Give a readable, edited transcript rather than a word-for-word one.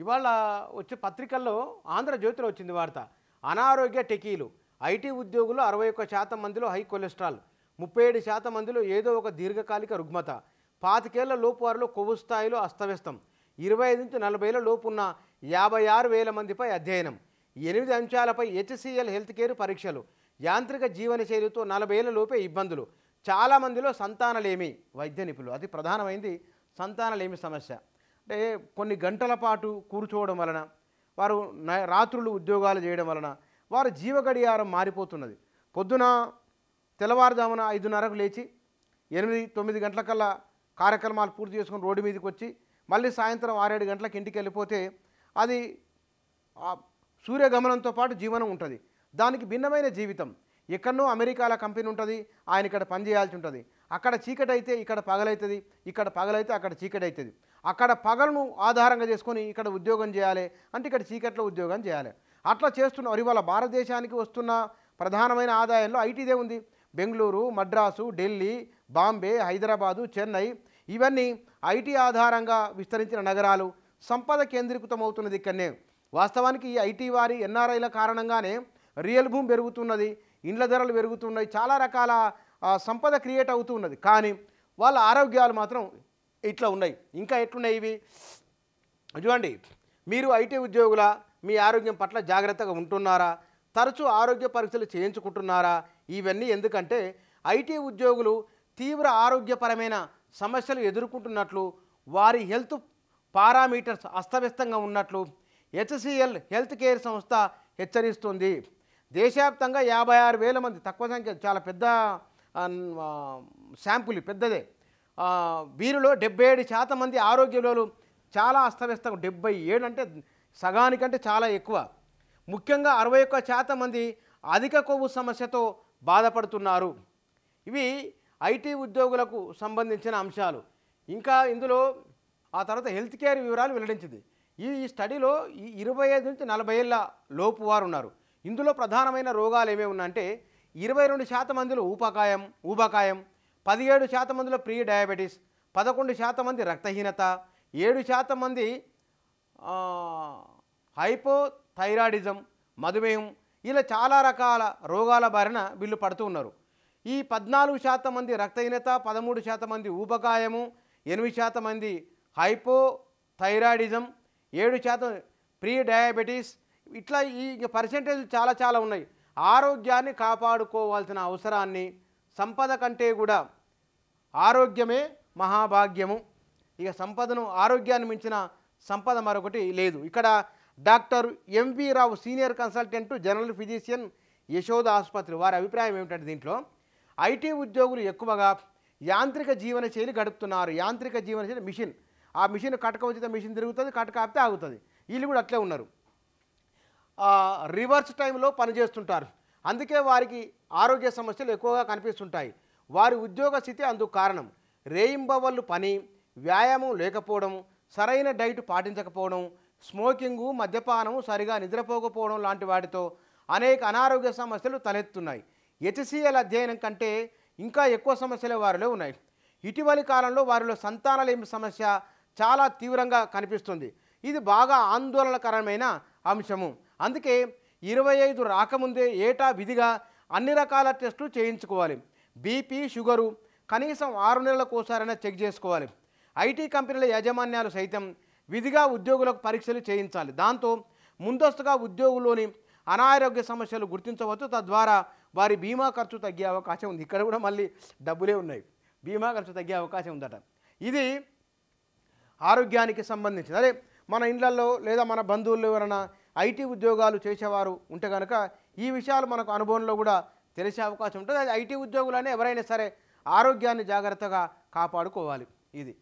ఇవాళ వచ్చే పత్రికల్లో ఆంధ్రజ్యోతిలో వచ్చింది వార్త. అనారోగ్య టెకీలు. ఐటీ ఉద్యోగులు 61% మందిలో హై కొలెస్ట్రాల్, 37% మందిలో ఏదో ఒక దీర్ఘకాలిక రుగ్మత, 25 లోపు వారిలో కొవ్వు స్థాయిలో అస్తవ్యస్తం, 25 నుంచి 40 లోపు ఉన్న 56,000 మందిపై అధ్యయనం, 8 అంశాలపై హెచ్సిఎల్ హెల్త్ కేర్ పరీక్షలు, యాంత్రిక జీవనశైలితో 40 లోపే ఇబ్బందులు, చాలామందిలో సంతానలేమి. వైద్య నిపుణులు అతి ప్రధానమైంది సంతానలేమి సమస్య. అంటే కొన్ని గంటల పాటు కూర్చోవడం వలన, వారు రాత్రులు ఉద్యోగాలు చేయడం వలన వారి జీవ గడియారం మారిపోతున్నది. పొద్దున తెల్లవారుజామున 5:30కు లేచి 8-9 గంటలకల్లా కార్యక్రమాలు పూర్తి చేసుకొని రోడ్డు మీదకి వచ్చి మళ్ళీ సాయంత్రం 6-7 గంటలకు ఇంటికి వెళ్ళిపోతే అది సూర్యగమనంతో పాటు జీవనం ఉంటుంది. దానికి భిన్నమైన జీవితం. ఎక్కడనో అమెరికాల కంపెనీ ఉంటుంది, ఆయన ఇక్కడ పనిచేయాల్సి ఉంటుంది. అక్కడ చీకటి అయితే ఇక్కడ పగలవుతుంది, ఇక్కడ పగలైతే అక్కడ చీకటి అవుతుంది. అక్కడ పగలను ఆధారంగా చేసుకొని ఇక్కడ ఉద్యోగం చేయాలి అంటే ఇక్కడ చీకట్లో ఉద్యోగం చేయాలి. అట్లా చేస్తున్నారు. ఇవాళ భారతదేశానికి వస్తున్న ప్రధానమైన ఆదాయంలో ఐటీదే ఉంది. బెంగళూరు, మద్రాసు, ఢిల్లీ, బాంబే, హైదరాబాదు, చెన్నై ఇవన్నీ ఐటీ ఆధారంగా విస్తరించిన నగరాలు. సంపద కేంద్రీకృతమవుతున్నది ఇక్కడనే. వాస్తవానికి ఈ ఐటీ వారి ఎన్ఆర్ఐల కారణంగానే రియల్ భూమి పెరుగుతున్నది, ఇండ్ల ధరలు పెరుగుతున్నాయి, చాలా రకాల సంపద క్రియేట్ అవుతున్నది. కానీ వాళ్ళ ఆరోగ్యాలు మాత్రం ఇట్లా ఉన్నాయి. ఇంకా ఎట్లున్నాయి ఇవి చూడండి. మీరు ఐటీ ఉద్యోగుల మీ ఆరోగ్యం పట్ల జాగ్రత్తగా ఉంటున్నారా? తరచూ ఆరోగ్య పరీక్షలు చేయించుకుంటున్నారా? ఇవన్నీ ఎందుకంటే ఐటీ ఉద్యోగులు తీవ్ర ఆరోగ్యపరమైన సమస్యలు ఎదుర్కొంటున్నట్లు, వారి హెల్త్ పారామీటర్స్ అస్తవ్యస్తంగా ఉన్నట్లు హెచ్సిఎల్ హెల్త్ కేర్ సంస్థ హెచ్చరిస్తుంది. దేశవ్యాప్తంగా 56,000 మంది, తక్కువ సంఖ్య, చాలా పెద్ద శాంపుల్ పెద్దదే. వీరిలో 77% మంది ఆరోగ్య విలువలు చాలా అస్తవ్యస్తంగా, 77 అంటే సగానికంటే చాలా ఎక్కువ. ముఖ్యంగా 61% మంది అధిక కొవ్వు సమస్యతో బాధపడుతున్నారు. ఇవి ఐటీ ఉద్యోగులకు సంబంధించిన అంశాలు. ఇంకా ఇందులో ఆ తర్వాత హెల్త్ కేర్ వివరాలు వెల్లడించింది. ఈ స్టడీలో 25 నుంచి 40 ఏళ్ళ లోపు వారు ఉన్నారు. ఇందులో ప్రధానమైన రోగాలు ఏమేమి ఉన్నాయంటే 22% మందిలో ఊబకాయం, 17% మందిలో ప్రీ డయాబెటీస్, 11% మంది రక్తహీనత, 7% మంది హైపోథైరాయిడిజం, మధుమేహం, ఇలా చాలా రకాల రోగాల బారిన వీళ్ళు పడుతూ ఉన్నారు. ఈ 14% మంది రక్తహీనత, 13% మంది ఊబకాయము, 8% మంది హైపోథైరాయిడిజం, 7% ప్రీ డయాబెటీస్, ఇట్లా ఈ పర్సెంటేజ్ చాలా ఉన్నాయి. ఆరోగ్యాన్ని కాపాడుకోవాల్సిన అవసరాన్ని, సంపద కంటే కూడా ఆరోగ్యమే మహాభాగ్యము. ఇక సంపదను, ఆరోగ్యాన్ని మించిన సంపద మరొకటి లేదు. ఇక్కడ doctor MV Rao, senior consultant general physician, Yashoda ఆసుపత్రి, వారి అభిప్రాయం ఏమిటంటే దీంట్లో ఐటీ ఉద్యోగులు ఎక్కువగా యాంత్రిక జీవనశైలి గడుపుతున్నారు. యాంత్రిక జీవనశైలి మిషన్, ఆ మిషన్ కటక వచ్చితే మిషన్ తిరుగుతుంది, కటక ఆపితే ఆగుతుంది. వీళ్ళు కూడా అట్లే ఉన్నారు. రివర్స్ టైంలో పనిచేస్తుంటారు. అందుకే వారికి ఆరోగ్య సమస్యలు ఎక్కువగా కనిపిస్తుంటాయి. వారి ఉద్యోగ స్థితి అందుకు కారణం. రేయింబవళ్ళు పని, వ్యాయామం లేకపోవడం, సరైన డైట్ పాటించకపోవడం, స్మోకింగు, మద్యపానం, సరిగా నిద్రపోకపోవడం లాంటి వాటితో అనేక అనారోగ్య సమస్యలు తలెత్తున్నాయి. హెచ్సిఎల్ అధ్యయనం కంటే ఇంకా ఎక్కువ సమస్యలు వారిలో ఉన్నాయి. ఇటీవలి కాలంలో వారిలో సంతానలేమి సమస్య చాలా తీవ్రంగా కనిపిస్తుంది. ఇది బాగా ఆందోళనకరమైన అంశము. అందుకే 25 రాకముందే ఏటా విధిగా అన్ని రకాల టెస్టులు చేయించుకోవాలి. బీపీ, షుగరు కనీసం 6 నెలలకోసారైనా చెక్ చేసుకోవాలి. ఐటీ కంపెనీల యాజమాన్యాలు సైతం విధిగా ఉద్యోగులకు పరీక్షలు చేయించాలి. దాంతో ముందస్తుగా ఉద్యోగుల్లోని అనారోగ్య సమస్యలు గుర్తించవచ్చు. తద్వారా వారి బీమా ఖర్చు తగ్గే అవకాశం ఉంది. ఇక్కడ కూడా మళ్ళీ డబ్బులే ఉన్నాయి, బీమా ఖర్చు తగ్గే అవకాశం ఉందట. ఇది ఆరోగ్యానికి సంబంధించింది. అదే మన ఇండ్లలో లేదా మన బంధువుల్లో ఎవరైనా ఐటీ ఉద్యోగాలు చేసేవారు ఉంటే కనుక ఈ విషయాలు మనకు అనుభవంలో కూడా తెలిసే అవకాశం ఉంటుంది. అది ఐటీ ఉద్యోగులనే ఎవరైనా సరే ఆరోగ్యాన్ని జాగ్రత్తగా కాపాడుకోవాలి. ఇది